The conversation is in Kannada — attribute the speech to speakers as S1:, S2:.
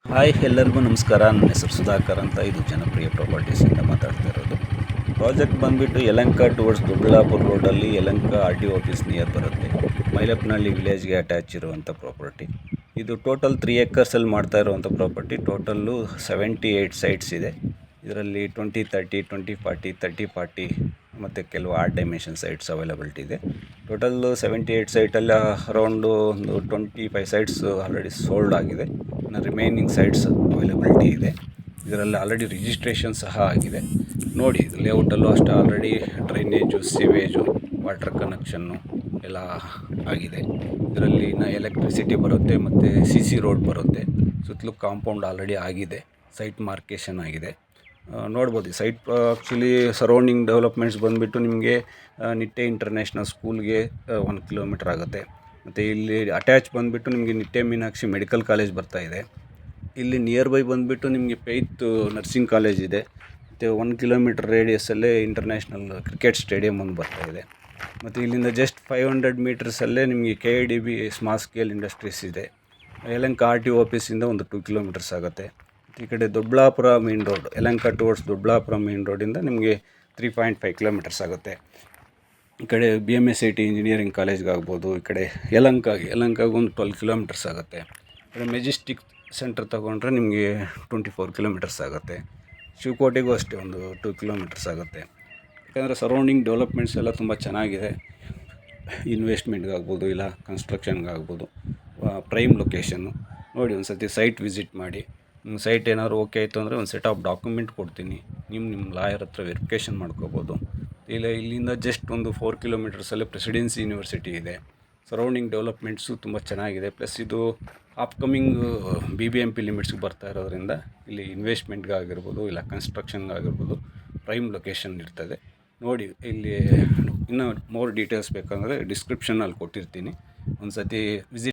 S1: ಹಾಯ್ ಎಲ್ಲರಿಗೂ ನಮಸ್ಕಾರ. ನನ್ನ ಹೆಸರು ಸುಧಾಕರ್ ಅಂತ. ಇದು ಜನಪ್ರಿಯ ಪ್ರಾಪರ್ಟೀಸಿಂದ ಮಾತಾಡ್ತಾ ಇರೋದು. ಪ್ರಾಜೆಕ್ಟ್ ಬಂದುಬಿಟ್ಟು ಯಲಹಂಕ ಟುವರ್ಡ್ಸ್ ದೊಡ್ಡಬಳ್ಳಾಪುರ ರೋಡಲ್ಲಿ Yelahanka R T office near ಬರುತ್ತೆ. ಮೈಲಪ್ಪನಹಳ್ಳಿ ವಿಲೇಜ್ಗೆ ಅಟ್ಯಾಚ್ ಇರುವಂಥ ಪ್ರಾಪರ್ಟಿ. ಇದು ಟೋಟಲ್ 3 ಎಕರ್ಸಲ್ಲಿ ಮಾಡ್ತಾ ಇರುವಂಥ ಪ್ರಾಪರ್ಟಿ. ಟೋಟಲ್ಲು 78 ಸೈಟ್ಸ್ ಇದೆ. ಇದರಲ್ಲಿ 20-30, 20-40, 30-40 ಮತ್ತು ಕೆಲವು ಆರ್ಟ್ ಡೈಮೆನ್ಷನ್ ಸೈಟ್ಸ್ ಅವೈಲಬಿಲಿಟಿ ಇದೆ. ಟೋಟಲ್ಲು 78 ಸೈಟಲ್ಲಿ ಅರೌಂಡು ಒಂದು 25 ಸೈಟ್ಸ್ ಆಲ್ರೆಡಿ ಸೋಲ್ಡ್ ಆಗಿದೆ. ಇನ್ನು ರಿಮೈನಿಂಗ್ ಸೈಟ್ಸ್ ಅವೈಲಬಿಲಿಟಿ ಇದೆ. ಇದರಲ್ಲಿ ಆಲ್ರೆಡಿ ರಿಜಿಸ್ಟ್ರೇಷನ್ ಸಹ ಆಗಿದೆ. ನೋಡಿ, ಇದು ಲೇಔಟಲ್ಲೂ ಅಷ್ಟೇ ಆಲ್ರೆಡಿ ಡ್ರೈನೇಜು, ಸಿವೇಜು, ವಾಟರ್ ಕನೆಕ್ಷನ್ನು ಎಲ್ಲ ಆಗಿದೆ. ಇದರಲ್ಲಿ ಇನ್ನು ಎಲೆಕ್ಟ್ರಿಸಿಟಿ ಬರುತ್ತೆ ಮತ್ತು CC ರೋಡ್ ಬರುತ್ತೆ. ಸುತ್ತಲೂ ಕಾಂಪೌಂಡ್ ಆಲ್ರೆಡಿ ಆಗಿದೆ. ಸೈಟ್ ಮಾರ್ಕೇಷನ್ ಆಗಿದೆ. ನೋಡ್ಬೋದು. ಸೈಟ್ ಆ್ಯಕ್ಚುಲಿ ಸರೌಂಡಿಂಗ್ ಡೆವಲಪ್ಮೆಂಟ್ಸ್ ಬಂದುಬಿಟ್ಟು ನಿಮಗೆ ನಿಟ್ಟೆ ಇಂಟರ್ನ್ಯಾಷನಲ್ ಸ್ಕೂಲ್ಗೆ 1 ಕಿಲೋಮೀಟ್ರ್ ಆಗುತ್ತೆ. ಮತ್ತು ಇಲ್ಲಿ ಅಟ್ಯಾಚ್ ಬಂದುಬಿಟ್ಟು ನಿಮಗೆ ನಿಟ್ಟೆ ಮೀನಾಕ್ಷಿ ಮೆಡಿಕಲ್ ಕಾಲೇಜ್ ಬರ್ತಾಯಿದೆ. ಇಲ್ಲಿ ನಿಯರ್ ಬೈ ಬಂದುಬಿಟ್ಟು ನಿಮಗೆ ಫೇತ್ ನರ್ಸಿಂಗ್ ಕಾಲೇಜ್ ಇದೆ. ಮತ್ತು 1 ಕಿಲೋಮೀಟ್ರ್ ರೇಡಿಯಸ್ಸಲ್ಲೇ ಇಂಟರ್ನ್ಯಾಷನಲ್ ಕ್ರಿಕೆಟ್ ಸ್ಟೇಡಿಯಮ್ ಒಂದು ಬರ್ತಾಯಿದೆ. ಮತ್ತು ಇಲ್ಲಿಂದ ಜಸ್ಟ್ 500 ಮೀಟರ್ಸಲ್ಲೇ ನಿಮಗೆ KIDB ಸ್ಮಾಲ್ ಸ್ಕೇಲ್ ಇಂಡಸ್ಟ್ರೀಸ್ ಇದೆ. ಯಲಹಂಕ RTO ಆಫೀಸಿಂದ ಒಂದು 2 ಕಿಲೋಮೀಟರ್ಸ್ ಆಗುತ್ತೆ. ಈ ಕಡೆ Doddaballapur main road, Yelahanka towards Doddaballapur main ರೋಡಿಂದ ನಿಮಗೆ 3.5 ಕಿಲೋಮೀಟರ್ಸ್ ಆಗುತ್ತೆ. ಈ ಕಡೆ BMSIT ಇಂಜಿನಿಯರಿಂಗ್ ಕಾಲೇಜ್ಗಾಗ್ಬೋದು. ಈ ಕಡೆ ಯಲಹಂಕಾಗೆ ಒಂದು 12 ಕಿಲೋಮೀಟರ್ಸ್ ಆಗುತ್ತೆ. ಈ ಕಡೆ ಮೆಜೆಸ್ಟಿಕ್ ಸೆಂಟರ್ ತೊಗೊಂಡ್ರೆ ನಿಮಗೆ 24 ಕಿಲೋಮೀಟರ್ಸ್ ಆಗುತ್ತೆ. ಶಿವಕೋಟೆಗೂ ಅಷ್ಟೇ ಒಂದು 2 ಕಿಲೋಮೀಟರ್ಸ್ ಆಗುತ್ತೆ. ಯಾಕಂದರೆ ಸರೌಂಡಿಂಗ್ ಡೆವಲಪ್ಮೆಂಟ್ಸ್ ಎಲ್ಲ ತುಂಬ ಚೆನ್ನಾಗಿದೆ. ಇನ್ವೆಸ್ಟ್ಮೆಂಟ್ಗಾಗ್ಬೋದು ಇಲ್ಲ ಕನ್ಸ್ಟ್ರಕ್ಷನ್ಗಾಗ್ಬೋದು. Prime location. ನೋಡಿ, ಒಂದು ಸರ್ತಿ ಸೈಟ್ ವಿಸಿಟ್ ಮಾಡಿ. ಸೈಟ್ ಏನಾದ್ರು ಓಕೆ ಆಯಿತು ಅಂದರೆ ಒಂದು ಸೆಟ್ ಆಫ್ ಡಾಕ್ಯುಮೆಂಟ್ ಕೊಡ್ತೀನಿ. ನಿಮ್ಮ ಲಾಯರ್ ಹತ್ರ ವೆರಿಫಿಕೇಷನ್ ಮಾಡ್ಕೋಬೋದು. ಇಲ್ಲಿಂದ ಜಸ್ಟ್ ಒಂದು 4 ಕಿಲೋಮೀಟರ್ಸಲ್ಲೇ ಪ್ರೆಸಿಡೆನ್ಸಿ ಯೂನಿವರ್ಸಿಟಿ ಇದೆ. ಸರೌಂಡಿಂಗ್ ಡೆವಲಪ್ಮೆಂಟ್ಸು ತುಂಬ ಚೆನ್ನಾಗಿದೆ. ಪ್ಲಸ್ ಇದು ಅಪ್ಕಮಿಂಗ್ BBMP ಲಿಮಿಟ್ಸ್ಗೆ ಬರ್ತಾ ಇರೋದ್ರಿಂದ ಇಲ್ಲಿ ಇನ್ವೆಸ್ಟ್ಮೆಂಟ್ಗಾಗಿರ್ಬೋದು ಇಲ್ಲ ಕನ್ಸ್ಟ್ರಕ್ಷನ್ಗಾಗಿರ್ಬೋದು ಪ್ರೈಮ್ ಲೊಕೇಶನ್ ಇರ್ತದೆ. ನೋಡಿ, ಇಲ್ಲಿ ಇನ್ನೂ ಮೋರ್ ಡೀಟೇಲ್ಸ್ ಬೇಕಂದರೆ ಡಿಸ್ಕ್ರಿಪ್ಷನಲ್ಲಿ ಕೊಟ್ಟಿರ್ತೀನಿ. ಒಂದು ಸರ್ತಿ ವಿಸಿಟ್